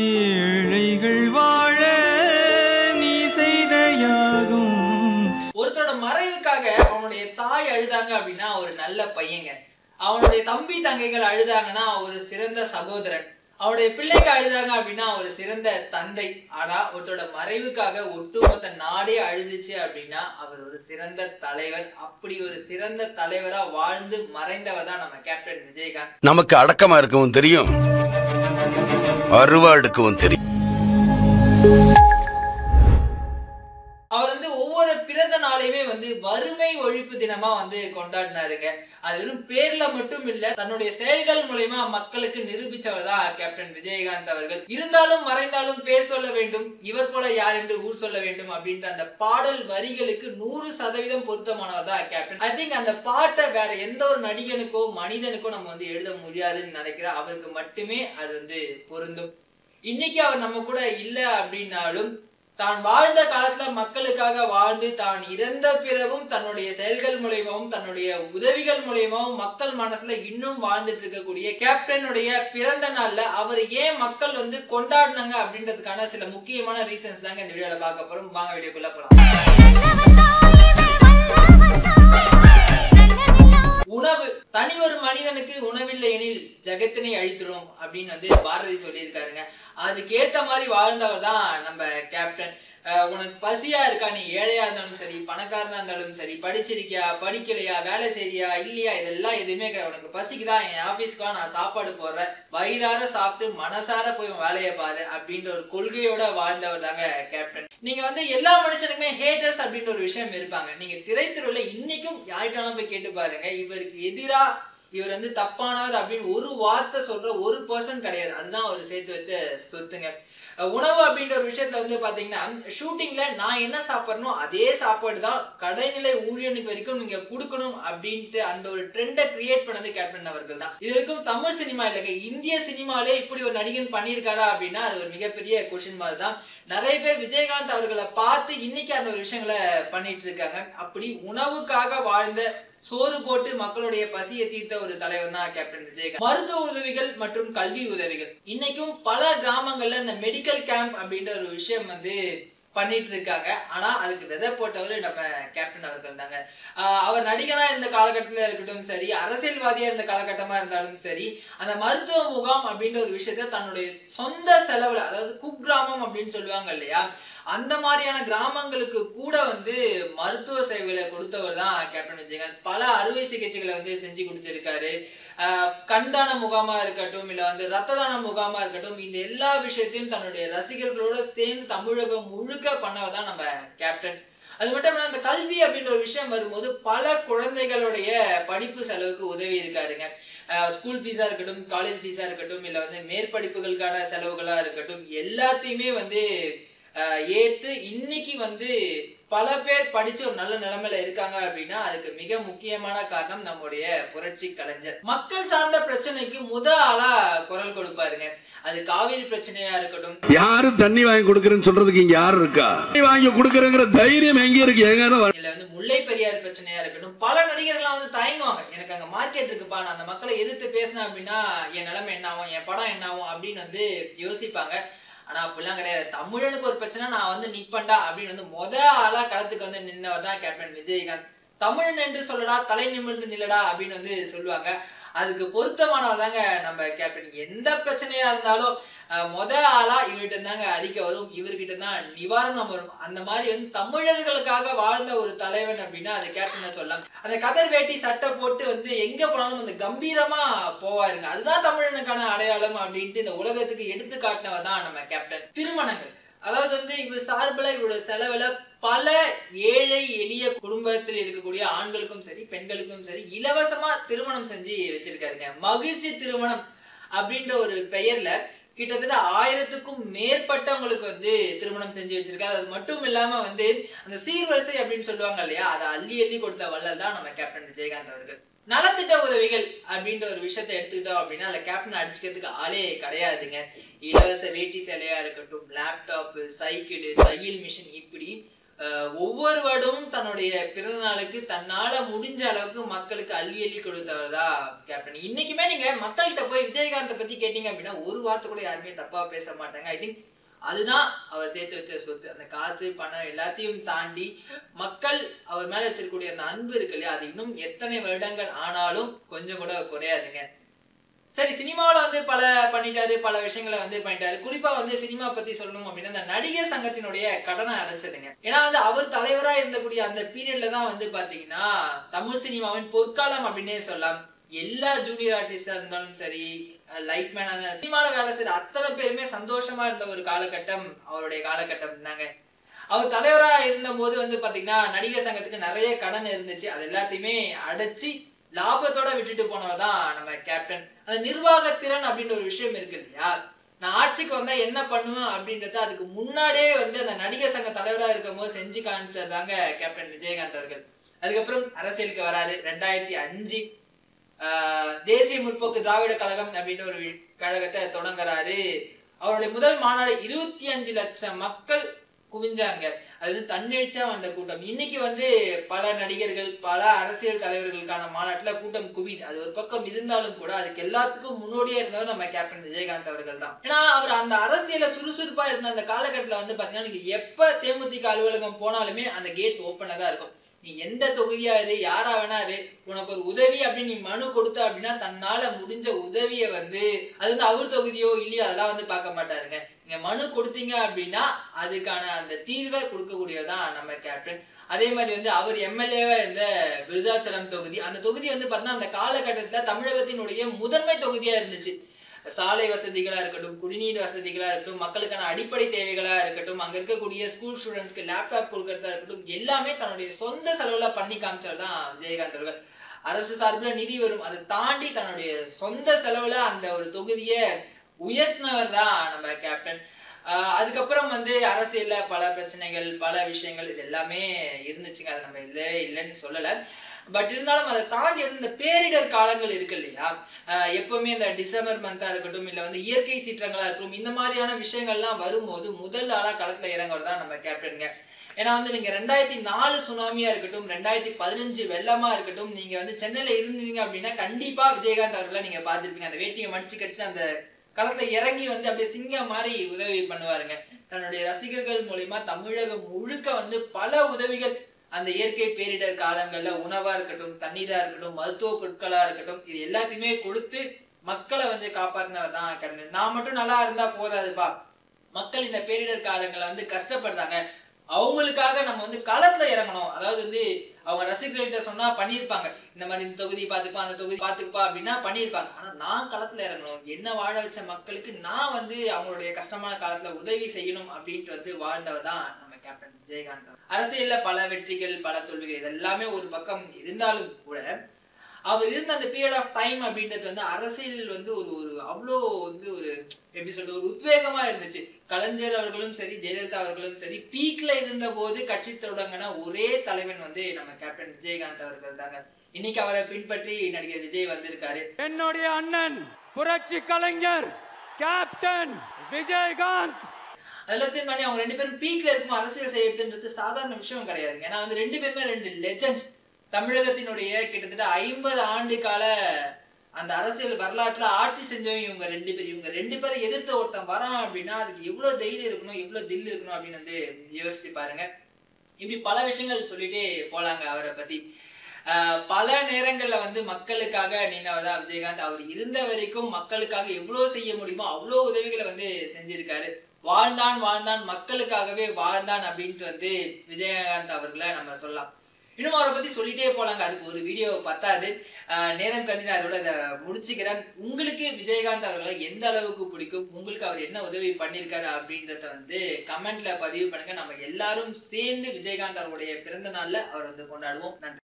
ஏழைகள் வாழ நீ செய்த யாகும். ஒருத்தரோட மறைவுக்காக அவனுடைய தாய் அழுதாங்க அப்படின்னா ஒரு நல்ல பையங்க. அவனுடைய தம்பி தங்கைகள் அழுதாங்கன்னா ஒரு சிறந்த சகோதரன். அவனுடைய பிள்ளைங்க அழுதாங்க அப்படின்னா ஒரு சிறந்த தந்தை. ஆனா ஒருத்தரோட மறைவுக்காக ஒட்டுமொத்த நாடே அழுதுச்சு அப்படின்னா அவர் ஒரு சிறந்த தலைவர். அப்படி ஒரு சிறந்த தலைவரா வாழ்ந்து மறைந்தவர் தான் நம்ம கேப்டன் விஜயகாந்த். நமக்கு அடக்கமா இருக்கவும் தெரியும், அருவா எடுக்கவும் தெரியும். அவர் ஒவ்வொரு பிறந்த நாளையுமே வறுமை ஒழிப்பு தினமா கொண்டாடினாருங்க. அது வெறும் பேர்ல மட்டும் இல்ல, தன்னுடைய செயல்கள் மூலமா மக்களுக்கு நிரூபிச்சவர் தான் கேப்டன் விஜயகாந்த் அவர்கள். இருந்தாலும் மறைந்தாலும் பேர் சொல்ல வேண்டும், இவர் போல யார் என்று ஊர் சொல்ல வேண்டும் அப்படின்ற அந்த பாடல் வரிகளுக்கு 100% பொருத்தமானவர் தான் கேப்டன். ஐ திங்க் அந்த பாட்டை வேற எந்த ஒரு நடிகனுக்கோ மனிதனுக்கோ நம்ம எழுத முடியாதுன்னு நினைக்கிறேன். அவருக்கு மட்டுமே அது பொருந்தும். இன்னைக்கு அவர் நம்ம கூட இல்ல அப்படின்னாலும் தான் வாழ்ந்த காலத்துல மக்களுக்காக வாழ்ந்து தான் இறந்த பிறகும் தன்னுடைய செயல்கள் மூலமாவும் தன்னுடைய உதவிகள் மூலமாவும் மக்கள் மனசுல இன்னும் வாழ்ந்துட்டு இருக்கக்கூடிய கேப்டனுடைய பிறந்த நாள்ல அவர் ஏன் மக்கள் கொண்டாடினாங்க அப்படின்றதுக்கான சில முக்கியமான ரீசன்ஸ் தாங்க இந்த வீடியோல பார்க்க போறோம். வாங்க வீடியோக்குள்ள போலாம். உணவு. தனி ஒரு மனிதனுக்கு உணவில்லை எனில் ஜகத்தினை அழித்துரும் அப்படின்னு பாரதி சொல்லியிருக்காருங்க. அதுக்கு ஏத்த மாதிரி வாழ்ந்தவர் தான் நம்ம கேப்டன். உனக்கு பசியா இருக்கா, நீ ஏழையா இருந்தாலும் சரி பணக்காரனா இருந்தாலும் சரி, படிச்சிருக்கியா படிக்கலையா வேலை செய்றியா இல்லையா, இதெல்லாம் எதுவுமே கிடையாது. உனக்கு பசிக்குதான் என் ஆபீஸ்க்கு நான் சாப்பாடு போடுறேன், வயிறார சாப்பிட்டு மனசார போய் வேலையை பாரு அப்படின்ற ஒரு கொள்கையோட வாழ்ந்தவர் தாங்க கேப்டன். நீங்க எல்லா மனுஷனுக்குமே ஹேட்டர்ஸ் அப்படின்ற ஒரு விஷயம் இருப்பாங்க. நீங்க திரைத்துறையில இன்னைக்கும் யார்கிட்டாலும் போய் கேட்டு பாருங்க, இவருக்கு எதிரா இவர் தப்பானவர் அப்படின்னு ஒரு வார்த்தை சொல்ற ஒரு பர்சன் கிடையாது. அதுதான் அவர் சேர்த்து வச்ச சொத்துங்க. உணவு அப்படின்ற ஒரு விஷயத்துல பாத்தீங்கன்னா ஷூட்டிங்ல நான் என்ன சாப்பிடறனோ அதே சாப்பாடு தான் கடைநிலை ஊழியனுக்கு வரைக்கும் நீங்க கொடுக்கணும் அப்படின்ட்டு அந்த ஒரு ட்ரெண்டை கிரியேட் பண்ணது கேப்டன் அவர்கள் தான். இது வரைக்கும் தமிழ் சினிமா இல்லைங்க, இந்திய சினிமாலே இப்படி ஒரு நடிகன் பண்ணியிருக்காரா அப்படின்னா அது ஒரு மிகப்பெரிய கொஸ்டின் மார்க் தான். நிறைய பேர் விஜயகாந்த் அவர்களை பார்த்து இன்னைக்கு அந்த ஒரு விஷயங்களை பண்ணிட்டு இருக்காங்க. அப்படி உணவுக்காக வாழ்ந்த, சோறு போட்டு மக்களுடைய பசியை தீர்த்த ஒரு தலைவர் தான் கேப்டன் விஜயகாந்த். மருத்துவ உதவிகள் மற்றும் கல்வி உதவிகள் இன்னைக்கும் பல கிராமங்கள்ல இந்த மெடிக்கல் கேம்ப் அப்படின்ற ஒரு விஷயம் பண்ணிட்டு இருக்காங்க. ஆனா அதுக்கு விதை போட்டவர் நம்ம கேப்டன் அவர்கள் தாங்க. அவர் நடிகனா இருந்த காலகட்டத்துல இருக்கட்டும் சரி, அரசியல்வாதியா இருந்த காலகட்டமா இருந்தாலும் சரி, அந்த மருத்துவ முகாம் அப்படின்ற ஒரு விஷயத்த தன்னுடைய சொந்த செலவுல, அதாவது குக்கிராமம் அப்படின்னு சொல்லுவாங்க இல்லையா, அந்த மாதிரியான கிராமங்களுக்கு கூட மருத்துவ சேவைகளை கொடுத்தவர் தான் கேப்டன் விஜயகாந்த். பல அறுவை சிகிச்சைகளை செஞ்சு கொடுத்திருக்காரு. கண்தான முகாமா இருக்கட்டும் இல்ல ரத்த தான முகாமா இருக்கட்டும், இந்த எல்லா விஷயத்தையும் தன்னுடைய ரசிகர்களோட சேர்ந்து தமிழகம் முழுக்க பண்ணவர் தான் நம்ம கேப்டன். அது மட்டும் இல்லாம அந்த கல்வி அப்படின்ற ஒரு விஷயம் வரும்போது பல குழந்தைகளுடைய படிப்பு செலவுக்கு உதவி இருக்காருங்க. ஸ்கூல் ஃபீஸா இருக்கட்டும், காலேஜ் ஃபீஸா இருக்கட்டும் இல்ல மேற்படிப்புகளுக்கான செலவுகளா இருக்கட்டும், எல்லாத்தையுமே ஏற்று இன்னைக்கு பல பேர் படிச்சு ஒரு நல்ல நிலைமையில இருக்காங்க அப்படின்னா அதுக்கு மிக முக்கியமான காரணம் நம்முடைய புரட்சி கலைஞர். மக்கள் சார்ந்த பிரச்சனைக்கு ஆளா குரல் கொடுப்பாருங்க. அது காவிரி பிரச்சனையா இருக்கட்டும், யாரும் தண்ணி வாங்கி கொடுக்கறேன்னு சொல்றதுக்கு இங்க யாரு இருக்கா, வாங்கி கொடுக்கறங்கிற தைரியம் எங்க இருக்கு, இல்ல முல்லை பெரியார் பிரச்சனையா இருக்கட்டும், பல நடிகர்கள்லாம் தயங்குவாங்க, எனக்கு அங்க மார்க்கெட் இருக்குப்பா, நான் அந்த மக்களை எதிர்த்து பேசினேன் அப்படின்னா என் நிலைமை என்ன ஆகும், என் படம் என்ன ஆகும் அப்படின்னு யோசிப்பாங்க. ஆனா அப்படிலாம் கிடையாது. தமிழனுக்கு ஒரு பிரச்சனை நான் நிப்பண்டா அப்படின்னு ஆளா களத்துக்கு நின்னவர் தான் கேப்டன் விஜயகாந்த். தமிழன் என்று சொல்லடா தலை நிமிர்ந்து நில்லடா அப்படின்னு சொல்லுவாங்க. அதுக்கு பொருத்தமானவர் தாங்க நம்ம கேப்டன். எந்த பிரச்சனையா இருந்தாலும் ஆளா இவர்கிட்ட இருந்தாங்க அறிக்கை வரும், இவர்கிட்ட தான் நிவாரணம் வரும். அந்த மாதிரி தமிழர்களுக்காக வாழ்ந்த ஒரு தலைவன் அப்படின்னா அது கேப்டன் சொல்லலாம். அந்த கதர் வேட்டி சட்டை போட்டு எங்க போனாலும் கம்பீரமா போவாருங்க. அதுதான் தமிழனுக்கான அடையாளம் அப்படின்ட்டு இந்த உலகத்துக்கு எடுத்து காட்டினவர் தான் நம்ம கேப்டன். திருமணங்கள், அதாவது இவர் சார்பில் இவரோட செலவுல பல ஏழை எளிய குடும்பத்தில் இருக்கக்கூடிய ஆண்களுக்கும் சரி பெண்களுக்கும் சரி இலவசமா திருமணம் செஞ்சு வச்சிருக்காருங்க. மகிழ்ச்சி திருமணம் அப்படின்ற ஒரு பெயர்ல கிட்டத்தட்ட 1000க்கும் மேற்பட்டவங்களுக்கு திருமணம் செஞ்சு வச்சிருக்காரு. அது மட்டும் இல்லாம அந்த சீர்வரிசை அப்படின்னு சொல்லுவாங்க இல்லையா, அதை அள்ளி அள்ளி கொடுத்த வள்ளல் தான் நம்ம கேப்டன் விஜயகாந்த் அவர்கள். நலத்திட்ட உதவிகள் அப்படின்ற ஒரு விஷயத்த எடுத்துக்கிட்டோம் அப்படின்னா அந்த கேப்டன் அடிச்சுக்கிறதுக்கு ஆளே கிடையாதுங்க. இலவச வேட்டி சேலையா இருக்கட்டும், லேப்டாப், சைக்கிள், தையல் மிஷின், இப்படி ஒவ்வொரு வருடமும் தன்னுடைய பிறந்த நாளுக்கு தன்னால முடிஞ்ச அளவுக்கு மக்களுக்கு அள்ளி அள்ளி கொடுத்தவர் தான் கேப்டன். இன்னைக்குமே நீங்க மக்கள்கிட்ட போய் விஜயகாந்தை பத்தி கேட்டீங்க அப்படின்னா ஒரு வார்த்தை கூட யாருமே தப்பா பேச மாட்டாங்க. ஐ திங்க் அதுதான் அவர் சேர்த்து வச்ச சொத்து. அந்த காசு பணம் எல்லாத்தையும் தாண்டி மக்கள் அவர் மேல வச்சிருக்கக்கூடிய அந்த அன்பு இருக்கு இல்லையா, அது இன்னும் எத்தனை வருடங்கள் ஆனாலும் கொஞ்சம் கூட குறையாதுங்க. சரி, சினிமாவில் வந்து பல பண்ணிட்டாரு, பல விஷயங்களை வந்து பண்ணிட்டாரு. குறிப்பா வந்து சினிமா பத்தி சொல்லணும் அப்படின்னா இந்த நடிகர் சங்கத்தினுடைய கடனை அடைச்சதுங்க. ஏன்னா வந்து அவர் தலைவரா இருந்தக்கூடிய அந்த பீரியட்ல தான் வந்து பாத்தீங்கன்னா தமிழ் சினிமாவின் பொற்காலம் அப்படின்னே சொல்லலாம். எல்லா ஜூனியர் ஆர்டிஸ்டா இருந்தாலும் சரி, லைட்மேனா இருந்தாலும் சினிமாவில் வேலை செய்யற அத்தனை பேருமே சந்தோஷமா இருந்த ஒரு காலகட்டம் அவருடைய காலகட்டம் தாங்க. அவர் தலைவரா இருந்த போது வந்து பாத்தீங்கன்னா நடிகர் சங்கத்துக்கு நிறைய கடன் இருந்துச்சு. அது எல்லாத்தையுமே அடைச்சி லாபத்தோட விட்டுட்டு போனவர் தான் நம்ம கேப்டன். அந்த நிர்வாகத்திறன் அப்படின்ற ஒரு விஷயம் இருக்கு இல்லையா, நான் ஆட்சிக்கு வந்தா என்ன பண்ணுவேன் அப்படின்றத அதுக்கு முன்னாடியே வந்து அந்த நடிகர் சங்க தலைவராக இருக்கும் போது செஞ்சு காமிச்சதாங்க கேப்டன் விஜயகாந்த் அவர்கள். அதுக்கப்புறம் அரசியலுக்கு வராரு. 2005 தேசிய முற்போக்கு திராவிட கழகம் அப்படின்ற ஒரு கழகத்தை தொடங்குறாரு. அவருடைய முதல் மாநாடு 25 லட்சம் மக்கள் குவிஞ்சாங்க. அது தன்னெழுச்சியா வந்த கூட்டம். இன்னைக்கு வந்து பல நடிகர்கள் பல அரசியல் தலைவர்களுக்கான மாநாட்டுல கூட்டம் குவிது. அது ஒரு பக்கம் இருந்தாலும் கூட அதுக்கு எல்லாத்துக்கும் முன்னோடியா இருந்தவர் நம்ம கேப்டன் விஜயகாந்த் அவர்கள் தான். ஏன்னா அவர் அந்த அரசியல சுறுசுறுப்பா இருந்த அந்த காலகட்டத்துல வந்து பாத்தீங்கன்னா நீங்க எப்ப தேமுதிக அலுவலகம் போனாலுமே அந்த கேட்ஸ் ஓப்பனா தான் இருக்கும். நீ எந்த தொகுதியா இரு, யாரா வேணா இரு, உனக்கு ஒரு உதவி அப்படின்னு நீ மனு கொடுத்த அப்படின்னா தன்னால முடிஞ்ச உதவிய வந்து அது வந்து அவர் தொகுதியோ இல்லையோ அதெல்லாம் வந்து பார்க்க மாட்டாருங்க. நீங்க மனு கொடுத்தீங்க அப்படின்னா அதுக்கான அந்த தீர்வை கொடுக்கக்கூடியதான் நம்ம கேப்டன். அதே மாதிரி வந்து அவர் எம்எல்ஏவா இருந்த விருதாச்சலம் தொகுதி, அந்த தொகுதி வந்து பார்த்தீங்கன்னா அந்த காலகட்டத்துல தமிழகத்தினுடைய முதன்மை தொகுதியா இருந்துச்சு. சாலை வசதிகளா இருக்கட்டும், குடிநீர் வசதிகளா இருக்கட்டும், மக்களுக்கான அடிப்படை தேவைகளா இருக்கட்டும், அங்க இருக்கக்கூடிய ஸ்கூல் ஸ்டூடெண்ட்ஸ்க்கு லேப்டாப் கொடுக்கறதா இருக்கட்டும், எல்லாமே தன்னுடைய சொந்த செலவுல பண்ணி காமிச்சவர் தான் விஜயகாந்த் அவர்கள். அரசு சார்பில் நிதி வரும், அதை தாண்டி தன்னுடைய சொந்த செலவுல அந்த ஒரு தொகுதியை உயர்த்தினவர் தான் நம்ம கேப்டன். அதுக்கப்புறம் வந்து அரசியல்ல பல பிரச்சனைகள் பல விஷயங்கள் இது எல்லாமே இருந்துச்சுங்க. அது நம்ம இல்லைன்னு சொல்லலை. பட் இருந்தாலும் அதை தாண்டி வந்து இந்த பேரிடர் காலங்கள் இருக்கு இல்லையா, எப்பவுமே இந்த டிசம்பர் மந்தா இருக்கட்டும் இல்லை வந்து இயற்கை சீற்றங்களா இருக்கட்டும், இந்த மாதிரியான விஷயங்கள்லாம் வரும்போது முதல் ஆளா களத்துல இறங்குறது தான் நம்ம கேப்டனுங்க. ஏன்னா வந்து நீங்க 2004 சுனாமியா இருக்கட்டும், 2015 வெள்ளமா இருக்கட்டும், நீங்க வந்து சென்னையில இருந்தீங்க அப்படின்னா கண்டிப்பா விஜயகாந்த் அவர்களை நீங்க பார்த்திருப்பீங்க. அந்த வேட்டியை மடிச்சு கட்டி அந்த களத்துல இறங்கி வந்து அப்படியே சிங்கம் மாதிரி உதவி பண்ணுவாருங்க. தன்னுடைய ரசிகர்கள் மூலியமா தமிழகம் முழுக்க வந்து பல உதவிகள் அந்த இயற்கை பேரிடர் காலங்கள்ல உணவா இருக்கட்டும், தண்ணீரா இருக்கட்டும், மருத்துவ பொருட்களா இருக்கட்டும், இது எல்லாத்தையுமே கொடுத்து மக்களை வந்து காப்பாற்றினவர் தான் கேப்டன். நான் மட்டும் நல்லா இருந்தா போதாதுப்பா, மக்கள் இந்த பேரிடர் காலங்களை வந்து கஷ்டப்படுறாங்க, அவங்களுக்காக நம்ம வந்து களத்துல இறங்கணும். அதாவது வந்து அவங்க ரசிகர்கள்ட்ட சொன்னா பண்ணியிருப்பாங்க, இந்த மாதிரி இந்த தொகுதி பார்த்துப்பா அந்த தொகுதி பார்த்துப்பா அப்படின்னா பண்ணியிருப்பாங்க. ஆனா நான் களத்துல இறங்கணும், என்ன வாழ வச்ச மக்களுக்கு நான் வந்து அவங்களுடைய கஷ்டமான காலத்துல உதவி செய்யணும் அப்படின்ட்டு வந்து வாழ்ந்தவர் தான் நம்ம கேப்டன் விஜயகாந்த். அரசியல்ல பல வெற்றிகள் பல தோல்விகள் இதெல்லாமே ஒரு பக்கம் இருந்தாலும் கூட அவர் இருந்த அந்த பீரியட் ஆஃப் டைம் அப்படின்றது வந்து அரசியல் வந்து ஒரு அவ்வளோ வந்து ஒரு எப்படி சொல்றது ஒரு உத்வேகமா இருந்துச்சு. கலைஞர் அவர்களும் சரி ஜெயலலிதா அவர்களும் சரி பீக்ல இருந்த போது கட்சி தொடங்கின ஒரே தலைவன் வந்து நம்ம கேப்டன் விஜயகாந்த் அவர்கள் தாங்க. இன்னைக்கு அவரை பின்பற்றி நடிகர் விஜய் வந்திருக்காரு. என்னுடைய அண்ணன் புரட்சி கலைஞர் கேப்டன் விஜயகாந்த். எல்லாத்தையும் தாண்டி அவங்க 2 பேரும் பீக்ல இருக்கும் அரசியல் செய்யறதுன்றது சாதாரண விஷயம் கிடையாது. ஏன்னா வந்து 2 பேருமே 2 லெஜெண்ட்ஸ். தமிழகத்தினுடைய கிட்டத்தட்ட 50 ஆண்டு கால அந்த அரசியல் வரலாற்றுல ஆட்சி செஞ்சவங்க இவங்க 2 பேர். இவங்க 2 பேரை எதிர்த்து ஒருத்தன் வரான் அப்படின்னா அதுக்கு எவ்வளவு தைரியம் இருக்கணும், எவ்வளவு தில் இருக்கணும் அப்படின்னு வந்து யோசிச்சு பாருங்க. இப்படி பல விஷயங்கள் சொல்லிட்டே போலாங்க அவரை பத்தி. பல நேரங்கள்ல வந்து மக்களுக்காக நின்னவர்தான் விஜயகாந்த். அவர் இருந்த வரைக்கும் மக்களுக்காக எவ்வளவு செய்ய முடியுமோ அவ்வளோ உதவிகளை வந்து செஞ்சிருக்காரு. வாழ்ந்தான் வாழ்ந்தான் மக்களுக்காகவே வாழ்ந்தான் அப்படின்ட்டு வந்து விஜயகாந்த் அவர்களை நம்ம சொல்லலாம். இன்னும் அவரை பத்தி சொல்லிட்டே போலாங்க, அதுக்கு ஒரு வீடியோ பத்தாது. நேரம் கண்டி நான் அதோட இதை முடிச்சுக்கிறேன். உங்களுக்கு விஜயகாந்த் அவர்களை எந்த அளவுக்கு பிடிக்கும், உங்களுக்கு அவர் என்ன உதவி பண்ணியிருக்காரு அப்படின்றத வந்து கமெண்ட்ல பதிவு பண்ணுங்க. நம்ம எல்லாரும் சேர்ந்து விஜயகாந்த் அவருடைய பிறந்த நாள்ல அவர் வந்து கொண்டாடுவோம். நன்றி.